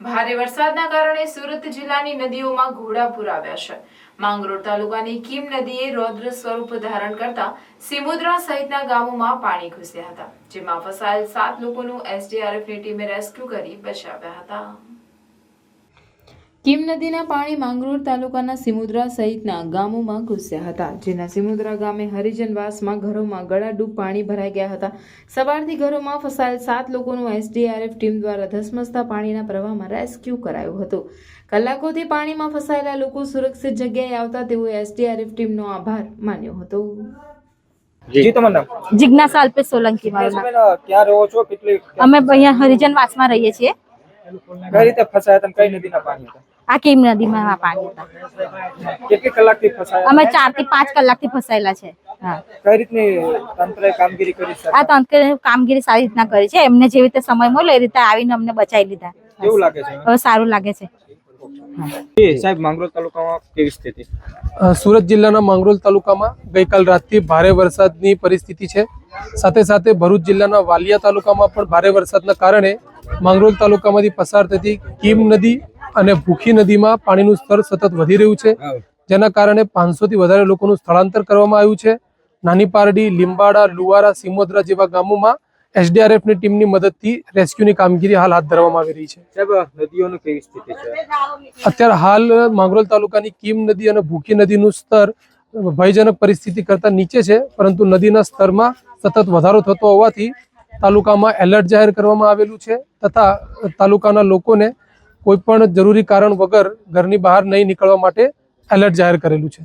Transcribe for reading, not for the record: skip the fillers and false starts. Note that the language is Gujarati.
ભારે વરસાદના કારણે સુરત જિલ્લાની નદીઓમાં ઘોડાપૂર આવ્યા છે। માંગરોળ તાલુકાની કીમ નદીએ રૌદ્ર સ્વરૂપ ધારણ કરતા સિમુદ્રા સહિતના ગામોમાં પાણી ઘૂસ્યા હતા, જેમાં ફસાયેલ 7 લોકોનું એસડીઆરએફની ટીમે રેસ્ક્યુ કરી બચાવ્યા હતા। કીમ નદીના પાણી માંગરોળ તાલુકાના સિમુદ્રા સહિતના ગામોમાં ઘૂસ્યા હતા, જેના સિમુદ્રા ગામે હરિજનવાસમાં ઘરોમાં ગળાડૂબ પાણી ભરાઈ ગયા હતા। સવારથી ઘરોમાં ફસાયેલ 7 લોકોનું એસડીઆરએફ ટીમ દ્વારા ધસમસતા પાણીના પ્રવાહમાં રેસ્ક્યુ કરાયું હતું। કલાકોથી પાણીમાં ફસાયેલા લોકો સુરક્ષિત જગ્યાએ આવતા તેઓએ એસડીઆરએફ ટીમનો આભાર માન્યો હતો। जी તમારું નામ? जिज्ञासा अल्पेश सोलंकी माરું नाम। ક્યાં રહો છો? કેટલી અમે અહીંયા હરિજનવાસમાં રહીએ છીએ। કઈ રીતે ફસાયા તમે? કઈ નદીના પાણી હતા? આ કીમ નદીમાં આ પાણી હતા। કેટલી કલાકથી ફસાયા? અમે 4 થી 5 કલાકથી ફસાયેલા છે। હા, કઈ રીતની તંત્રએ કામગીરી કરી છે? આ તંત્રે કામગીરી સારી રીતના કરી છે। એમને જેવી રીતે સમય મળ્યો એ રીતે આવીને અમને બચાવી લીધા। કેવું લાગે છે? હવે સારું લાગે છે। સાહેબ, માંગરોળ તાલુકામાં કેવી સ્થિતિ? સુરત જિલ્લાના માંગરોળ તાલુકામાં ગઈકાલ રાતથી ભારે વરસાદની પરિસ્થિતિ છે। સાથે સાથે ભરૂચ જિલ્લાના વાલિયા તાલુકામાં પણ ભારે વરસાદના કારણે માંગરોળ તાલુકામાંથી પસાર થતી કીમ નદી અને ભૂખી નદીમાં પાણીનું સ્તર સતત વધી રહ્યું છે, જેના કારણે 500 થી વધારે લોકોનું સ્થળાંતર કરવામાં આવ્યું છે। નાની પારડી, લીંબાડા, લુવારા, સિમોદ્રા જેવા ગામોમાં એસડીઆરએફની ટીમની મદદથી રેસ્ક્યુની કામગીરી હાલ હાથ ધરવામાં આવી રહી છે। સાહેબ, નદીઓની કેવી સ્થિતિ છે? અત્યારે હાલ માંગરોળ તાલુકાની કીમ નદી અને ભૂખી નદીનું સ્તર ભયજનક પરિસ્થિતિ કરતા નીચે છે, પરંતુ નદીના સ્તરમાં સતત વધારો થતો હોવાથી તાલુકામાં એલર્ટ જાહેર કરવામાં આવેલું છે તથા તાલુકાના લોકોને કોઈ પણ જરૂરી કારણ વગર ઘરની બહાર નહીં નીકળવા માટે એલર્ટ જાહેર કરેલું છે।